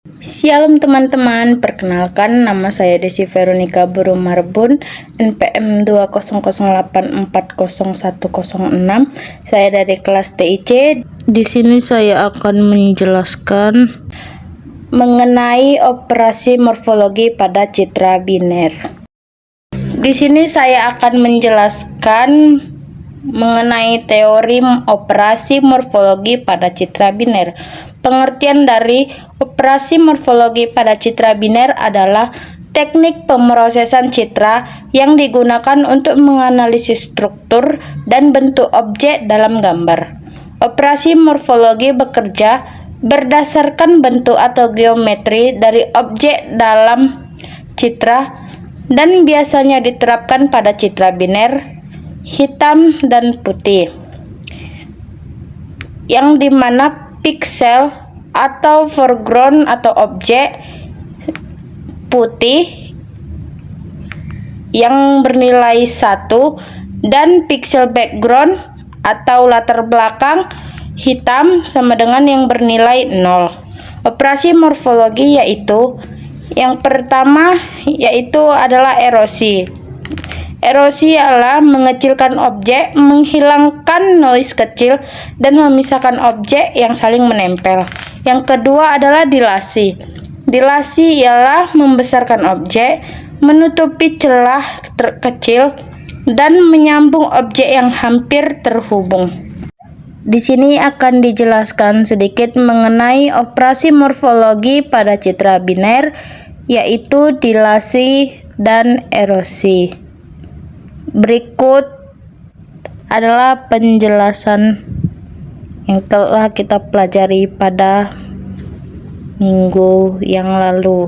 Shalom teman-teman, perkenalkan nama saya Desi Veronica Burumarbun, NPM 200840106. Saya dari kelas TIC. Di sini saya akan menjelaskan mengenai operasi morfologi pada citra biner. Di sini saya akan menjelaskan mengenai teori operasi morfologi pada citra biner. Pengertian dari operasi morfologi pada citra biner adalah teknik pemrosesan citra yang digunakan untuk menganalisis struktur dan bentuk objek dalam gambar. Operasi morfologi bekerja berdasarkan bentuk atau geometri dari objek dalam citra dan biasanya diterapkan pada citra biner hitam dan putih, yang dimana piksel atau foreground atau objek putih yang bernilai 1 dan piksel background atau latar belakang hitam sama dengan yang bernilai 0. Operasi morfologi yaitu yang pertama adalah erosi. Erosi adalah mengecilkan objek, menghilangkan noise kecil, dan memisahkan objek yang saling menempel. Yang kedua adalah dilasi. Dilasi ialah membesarkan objek, menutupi celah kecil, dan menyambung objek yang hampir terhubung. Di sini akan dijelaskan sedikit mengenai operasi morfologi pada citra biner, yaitu dilasi dan erosi. Berikut adalah penjelasan yang telah kita pelajari pada minggu yang lalu.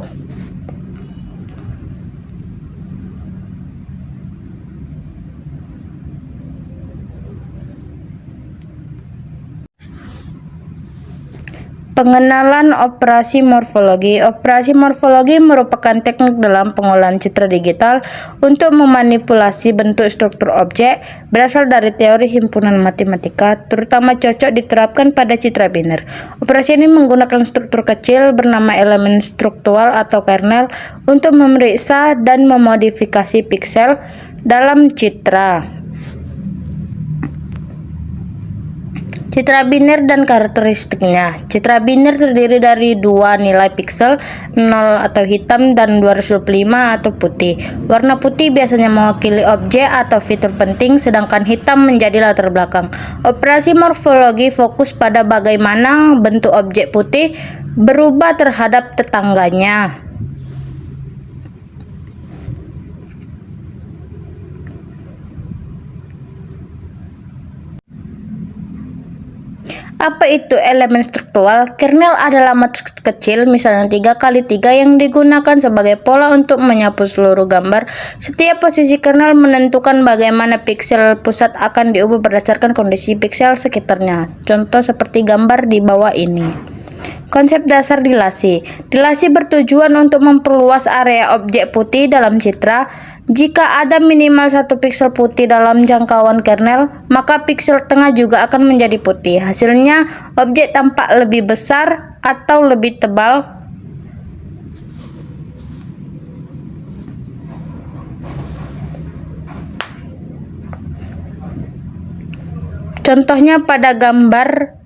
Pengenalan operasi morfologi. Operasi morfologi merupakan teknik dalam pengolahan citra digital untuk memanipulasi bentuk struktur objek, berasal dari teori himpunan matematika, terutama cocok diterapkan pada citra biner. Operasi ini menggunakan struktur kecil bernama elemen struktural atau kernel untuk memeriksa dan memodifikasi piksel dalam citra. Citra biner dan karakteristiknya. Citra biner terdiri dari dua nilai piksel, 0 atau hitam dan 225 atau putih. Warna putih biasanya mewakili objek atau fitur penting, sedangkan hitam menjadi latar belakang. Operasi morfologi fokus pada bagaimana bentuk objek putih berubah terhadap tetangganya. Apa itu elemen struktural? Kernel adalah matriks kecil, misalnya 3x3, yang digunakan sebagai pola untuk menyapu seluruh gambar. Setiap posisi kernel menentukan bagaimana piksel pusat akan diubah berdasarkan kondisi piksel sekitarnya. Contoh seperti gambar di bawah ini. Konsep dasar dilasi. Dilasi bertujuan untuk memperluas area objek putih dalam citra. Jika ada minimal satu piksel putih dalam jangkauan kernel, maka piksel tengah juga akan menjadi putih. Hasilnya, objek tampak lebih besar atau lebih tebal. Contohnya pada gambar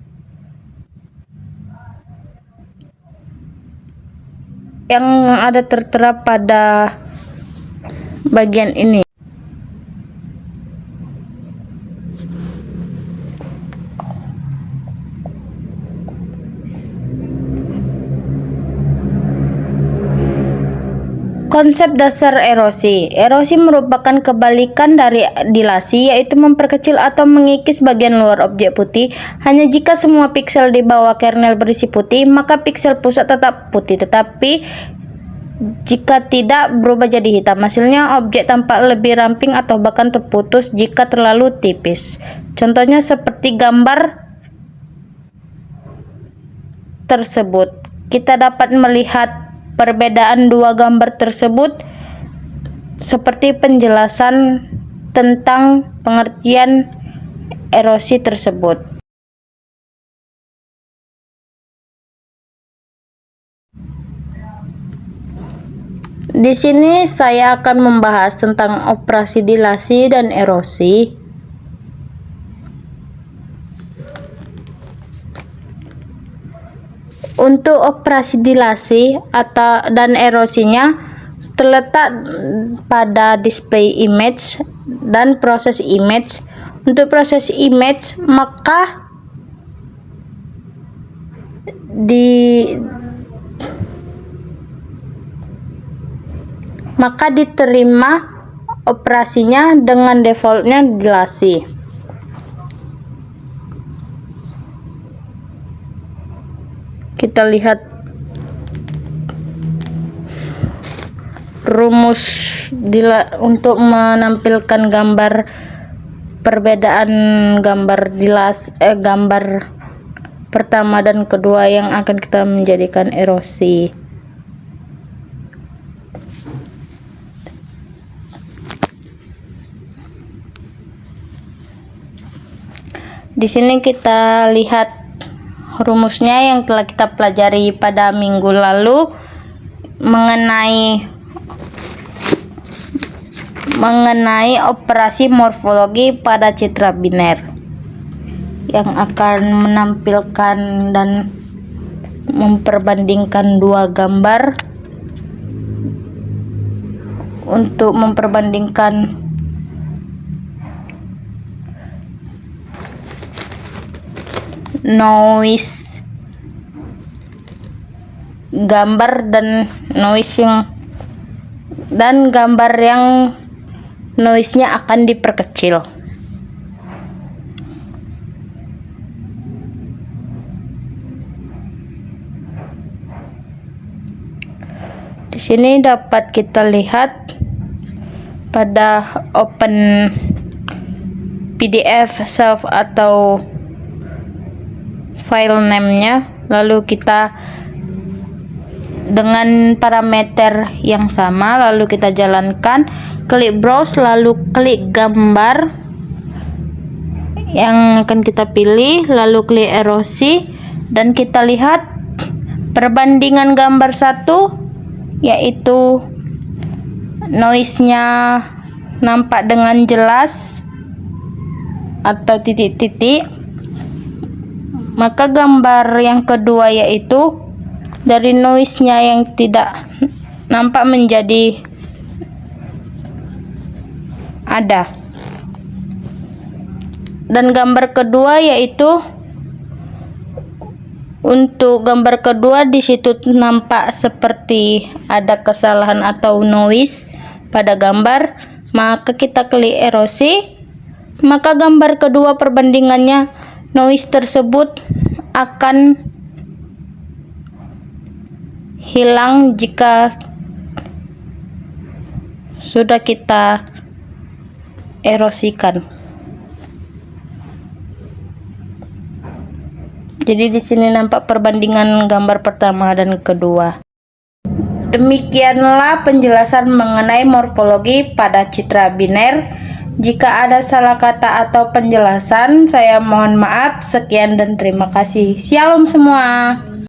yang ada tertera pada bagian ini. Konsep dasar erosi. Erosi merupakan kebalikan dari dilasi, yaitu memperkecil atau mengikis bagian luar objek putih. Hanya jika semua piksel di bawah kernel berisi putih, maka piksel pusat tetap putih, tetapi jika tidak, berubah jadi hitam. Hasilnya, objek tampak lebih ramping atau bahkan terputus jika terlalu tipis. Contohnya seperti gambar tersebut. Kita dapat melihat perbedaan dua gambar tersebut seperti penjelasan tentang pengertian erosi tersebut. Di sini saya akan membahas tentang operasi dilasi dan erosi. Untuk operasi dilasi dan erosinya terletak pada display image dan proses image. Untuk proses image maka diterima operasinya dengan defaultnya dilasi. Kita lihat rumus untuk menampilkan gambar perbedaan gambar pertama dan kedua yang akan kita menjadikan erosi. Di sini kita lihat rumusnya yang telah kita pelajari pada minggu lalu mengenai operasi morfologi pada citra biner yang akan menampilkan dan memperbandingkan dua gambar untuk memperbandingkan noise gambar dan gambar yang noise-nya akan diperkecil. Di sini dapat kita lihat pada open PDF self atau file name-nya, lalu kita dengan parameter yang sama, lalu kita jalankan, klik browse, lalu klik gambar yang akan kita pilih, lalu klik erosi, dan kita lihat perbandingan gambar satu, yaitu noise-nya nampak dengan jelas atau titik-titik. Maka gambar yang kedua yaitu dari noise-nya yang tidak nampak menjadi ada. Dan gambar kedua yaitu untuk gambar kedua di situ nampak seperti ada kesalahan atau noise pada gambar, maka kita klik erosi, maka gambar kedua perbandingannya noise tersebut akan hilang jika sudah kita erosikan. Jadi di sini nampak perbandingan gambar pertama dan kedua. Demikianlah penjelasan mengenai morfologi pada citra biner. Jika ada salah kata atau penjelasan, saya mohon maaf. Sekian dan terima kasih. Shalom semua.